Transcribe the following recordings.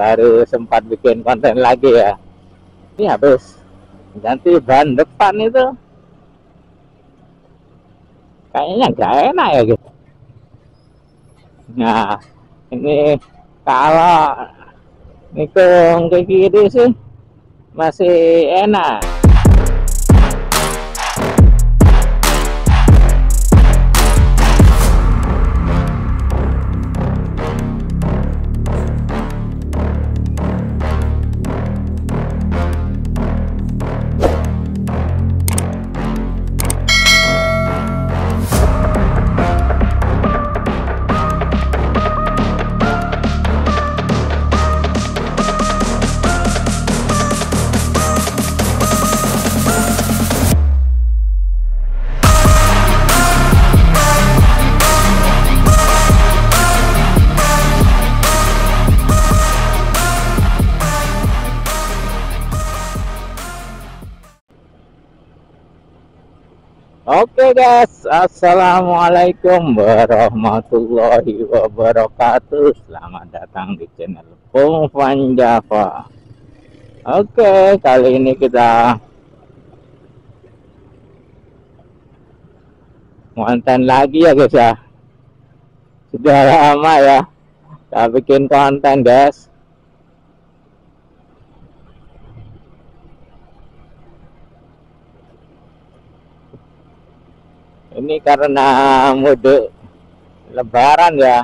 baru sempat bikin konten lagi ya. Ini habis ganti ban depan itu kayaknya nggak enak ya gitu. Nah ini kalau nikung ke kiri sih masih enak. Oke guys, assalamualaikum warahmatullahi wabarakatuh. Selamat datang di channel Pung Van Java. Oke, kali ini kita konten lagi ya guys ya. Sudah lama ya kita bikin konten guys. Ini karena mudik lebaran ya,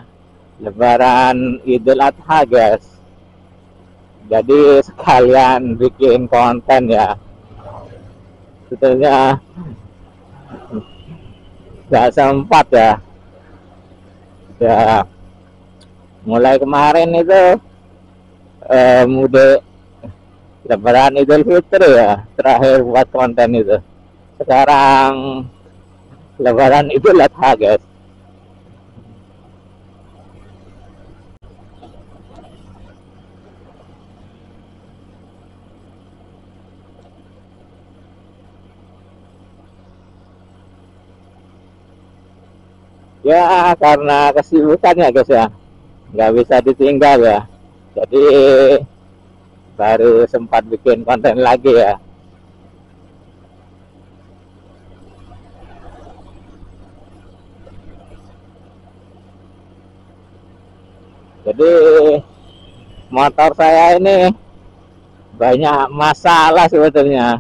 lebaran Idul Adha guys, jadi sekalian bikin konten ya. Sebetulnya nggak sempat ya mulai kemarin itu mudik lebaran Idul Fitri ya, terakhir buat konten itu. Sekarang lebaran Idul Adha guys. Ya karena kesibukan ya guys ya, nggak bisa ditinggal ya, jadi baru sempat bikin konten lagi ya. Jadi motor saya ini banyak masalah sebetulnya.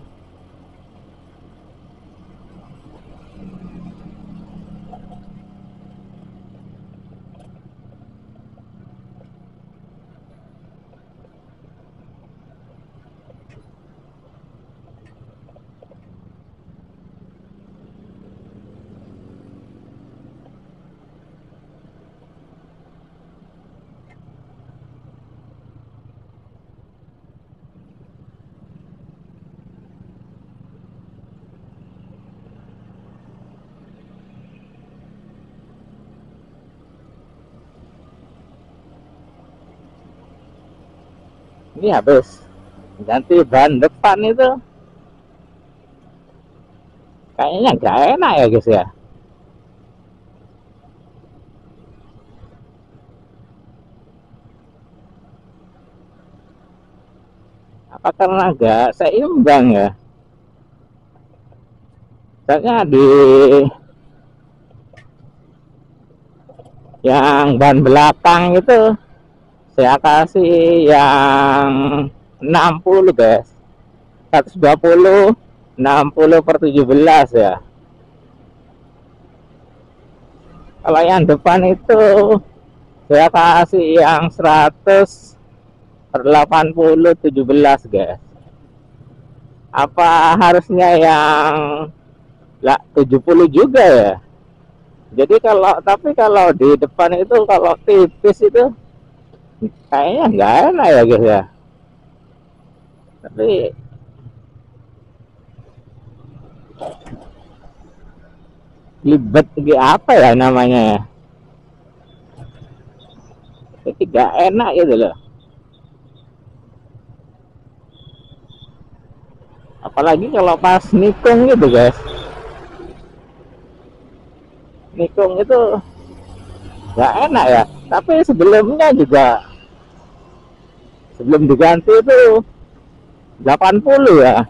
Ini habis ganti ban depan itu kayaknya nggak enak ya guys ya. Apa karena nggak seimbang ya? Soalnya di yang ban belakang itu saya kasih yang 60 guys, 120 60/17 ya. Kalau yang depan itu saya kasih yang 100/80/17 guys. Apa harusnya yang 70 juga ya? Jadi kalau di depan itu kalau tipis itu kayaknya nggak enak ya guys ya. Tapi libet apa ya namanya ya, jadi nggak enak gitu loh. Apalagi kalau pas nikung gitu guys, nikung itu nggak enak ya. Tapi sebelumnya juga sebelum diganti itu 80 ya.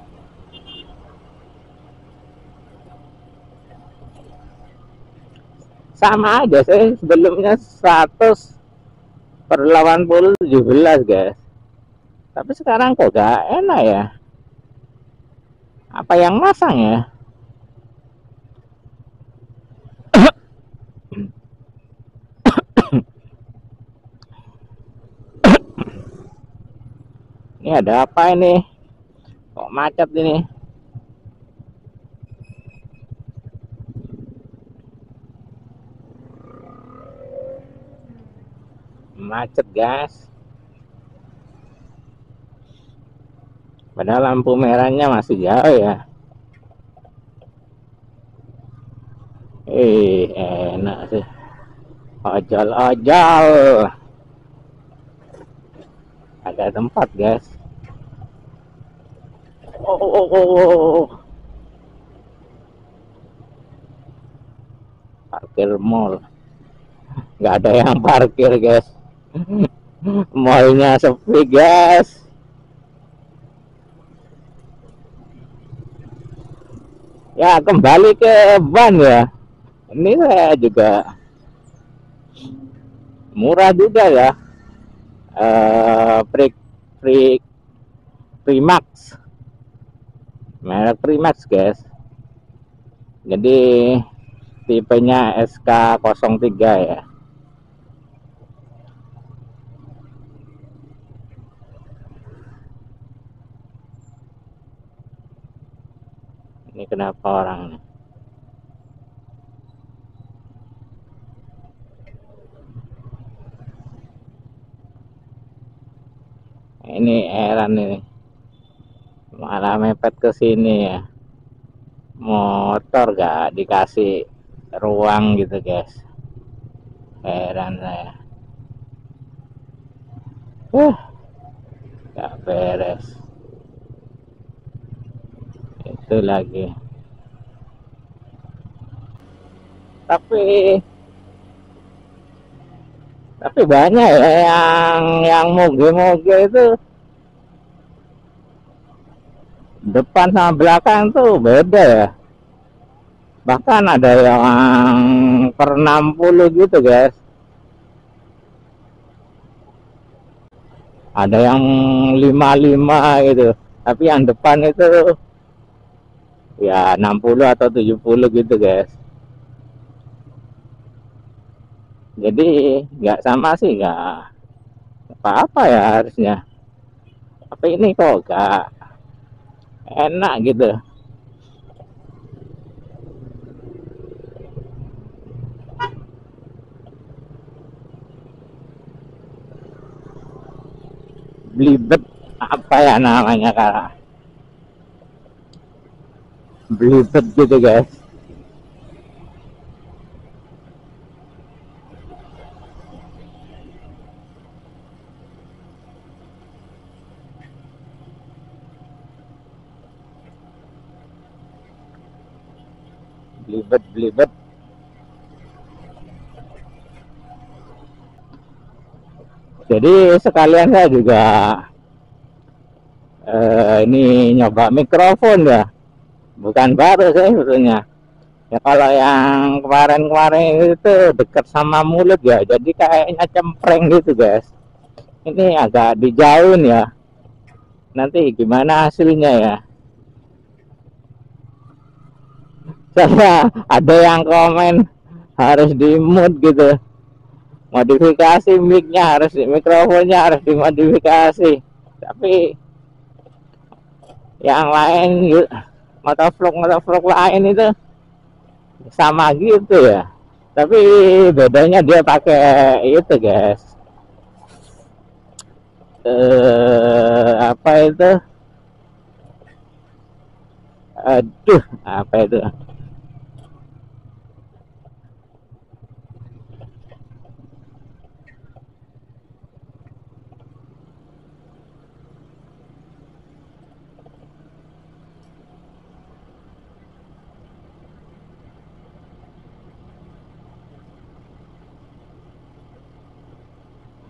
Sama aja sih, sebelumnya 100 per 80 17 guys. Tapi sekarang kok gak enak ya, apa yang masang ya. Ini ada apa ini, kok macet ini. Macet guys, padahal lampu merahnya masih jauh ya. Enak sih, ojol ada tempat guys. Oh. Parkir mall, nggak ada yang parkir guys. Mallnya sepi guys. Ya kembali ke ban ya, ini saya juga murah juga ya. Pri Pri Primax, merek Primax guys. Jadi tipenya SK03 ya. Ini kenapa orang nih? Ini heran ini, malah mepet ke sini ya. Motor gak dikasih ruang gitu guys, heran saya. Gak beres itu lagi. Tapi banyak ya yang moge-moge itu, depan sama belakang tuh beda ya. Bahkan ada yang per 60 gitu guys, ada yang 55 gitu, tapi yang depan itu ya 60 atau 70 gitu guys. Jadi nggak sama sih, nggak apa-apa ya harusnya, tapi ini kok nggak enak gitu. Belibet apa ya namanya, kak, belibet gitu guys. Belibet. Jadi sekalian saya juga ini nyoba mikrofon ya, bukan baru sih sebetulnya ya. Kalau yang kemarin-kemarin itu dekat sama mulut ya, jadi kayaknya cempreng gitu guys. Ini agak dijauhin ya, nanti gimana hasilnya ya. Saya ada yang komen harus di mute gitu, modifikasi micnya, harus mikrofonnya harus dimodifikasi. Tapi yang lain motovlog lain itu sama gitu ya, tapi bedanya dia pakai itu guys, apa itu, aduh apa itu,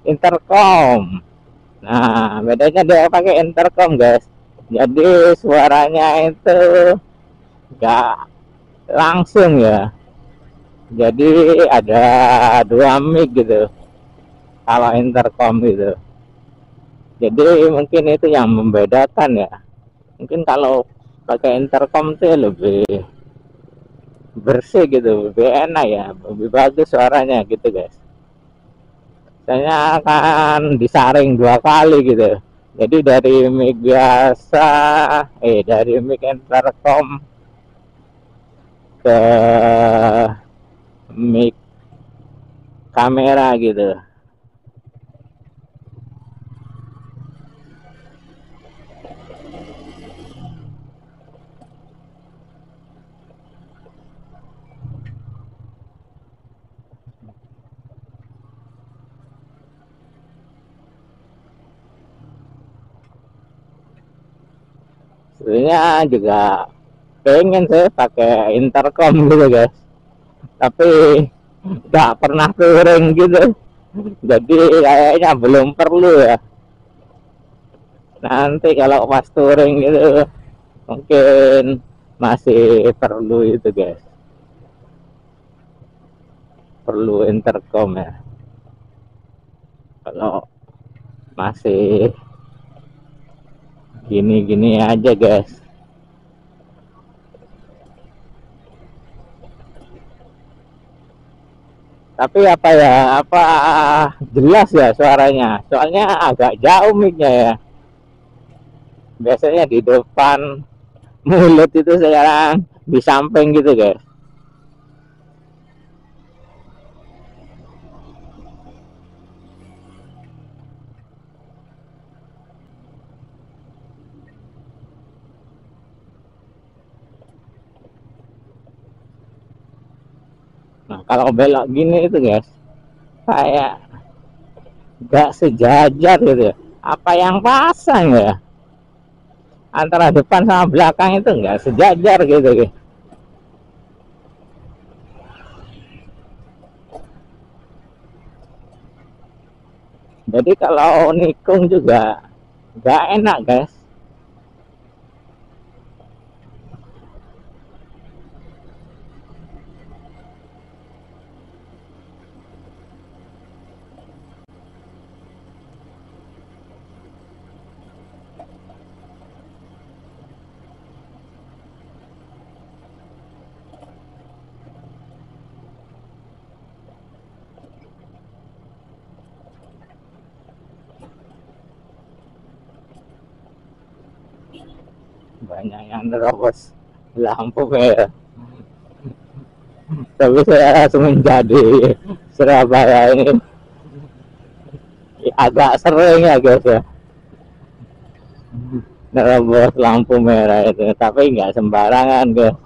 intercom. Nah, bedanya dia pakai intercom, guys. Jadi suaranya itu nggak langsung ya. Jadi ada dua mic gitu kalau intercom gitu. Jadi mungkin itu yang membedakan ya. Mungkin kalau pakai intercom tuh lebih bersih gitu, lebih enak ya, lebih bagus suaranya gitu, guys. Saya akan disaring dua kali gitu. Jadi dari mic biasa, dari mic intercom ke mic kamera gitu. Sebenarnya juga pengen saya pakai intercom gitu, guys. Tapi nggak pernah touring gitu. Jadi kayaknya belum perlu ya. Nanti kalau pas touring gitu mungkin masih perlu itu, guys. Perlu intercom ya. Kalau masih gini-gini aja, guys. Tapi apa ya, apa jelas ya suaranya? Soalnya agak jauh mic-nya ya. Biasanya di depan mulut itu, sekarang di samping gitu, guys. Nah, kalau belok gini itu, guys, kayak nggak sejajar gitu ya. Apa yang pasang ya? Antara depan sama belakang itu nggak sejajar gitu, guys. Jadi kalau nikung juga nggak enak, guys. Banyak yang nerobos lampu merah. Tapi saya langsung menjadi Surabaya ini agak sering ya, guys ya, nerobos lampu merah itu. Tapi nggak sembarangan, guys.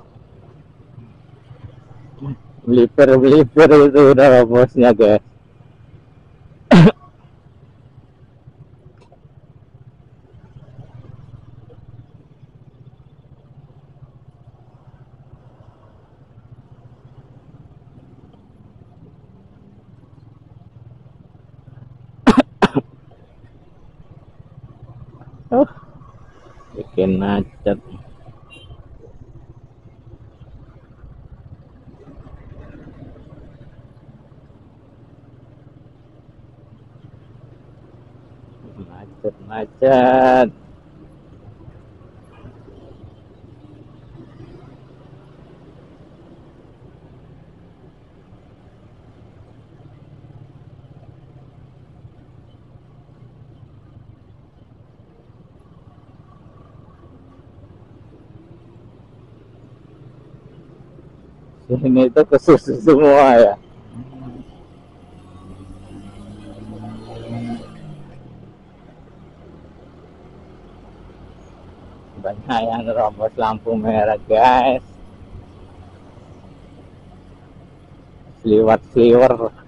Belipir-belipir itu nerobosnya, guys. Oh, bikin macet. Macet. Sini itu kesusu semua ya. Banyak yang nerobos lampu merah, guys. Sliwat-sliwer.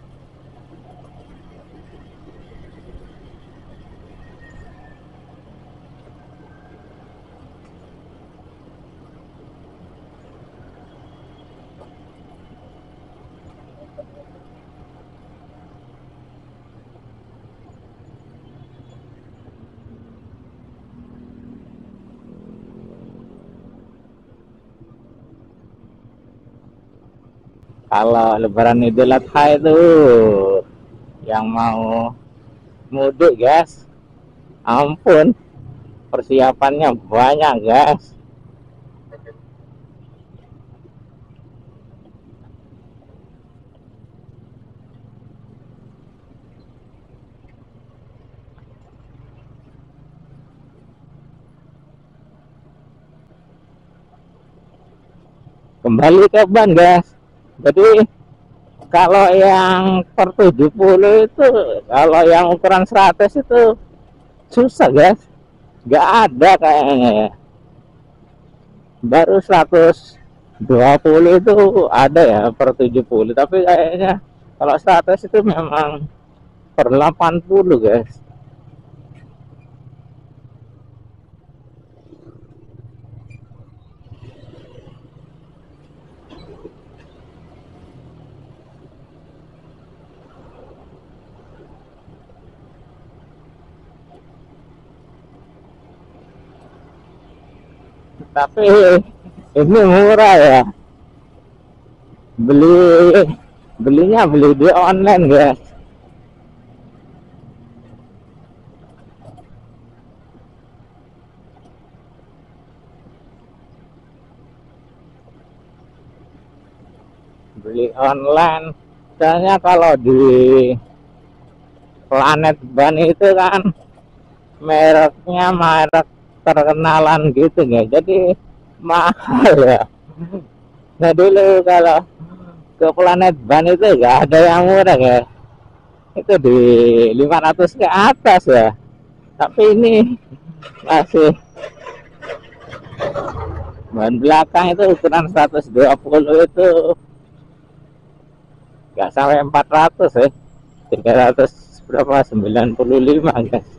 Kalau Lebaran Idul Adha itu yang mau mudik guys, ampun persiapannya banyak guys. Kembali ke ban guys, jadi kalau yang per 70 itu, kalau yang ukuran 100 itu susah guys, nggak ada kayaknya ya. Baru 120 itu ada ya per 70, tapi kayaknya kalau 100 itu memang per 80 guys. Tapi ini murah ya, beli beli di online guys. Beli online soalnya kalau di Planet Ban itu kan mereknya merek terkenalan gitu ya, jadi mahal ya. Nah dulu kalau ke Planet Ban itu nggak ada yang murah ya, itu di 500 ke atas ya, tapi ini masih ban belakang itu ukuran 120 itu nggak sampai 400 ya, 300 berapa, 95 guys.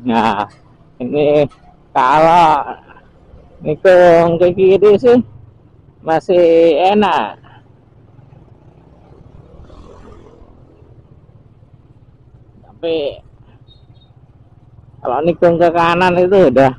Nah ini kalau nikung ke kiri sih masih enak, tapi kalau nikung ke kanan itu udah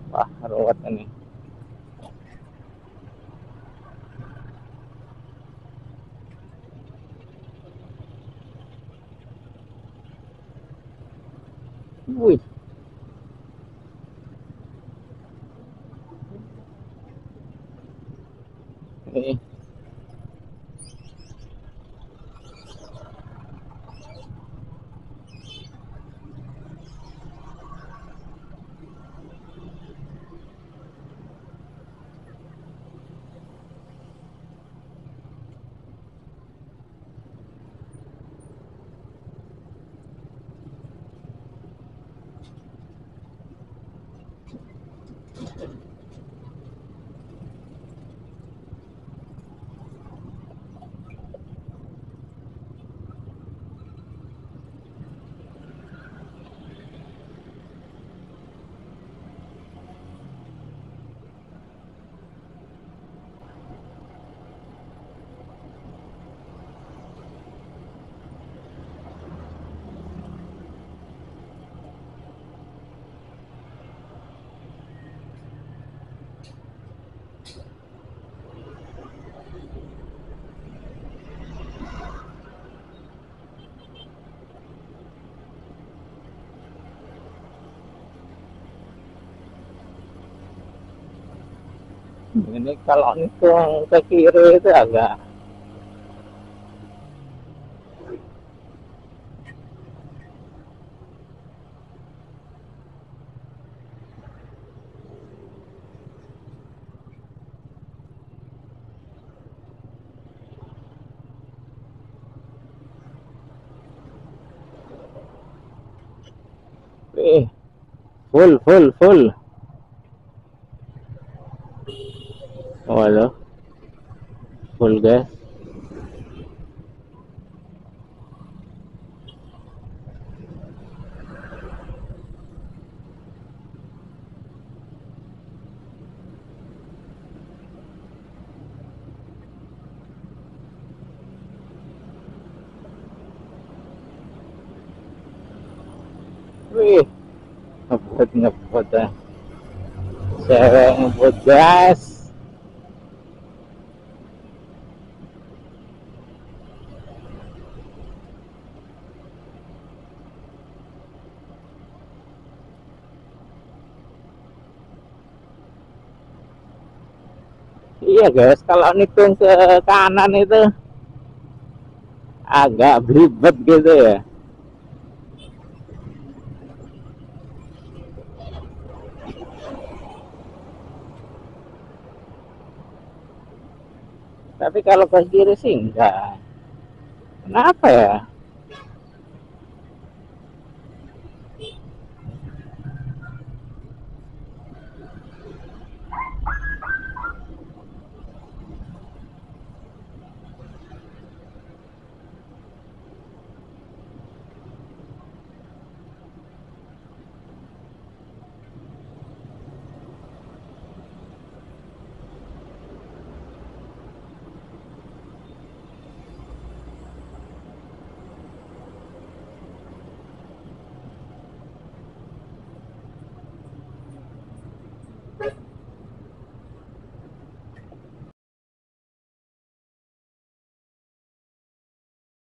wah ruwet ini. Wih, ini Ini kalau nikung ke kiri itu agak full full full. Waduh, full gas. Wih, ngebut ngebut ya. Cewek ngebut gas. Iya guys, kalau nikung ke kanan itu agak belibet gitu ya. Tapi kalau ke kiri sih enggak. Kenapa ya?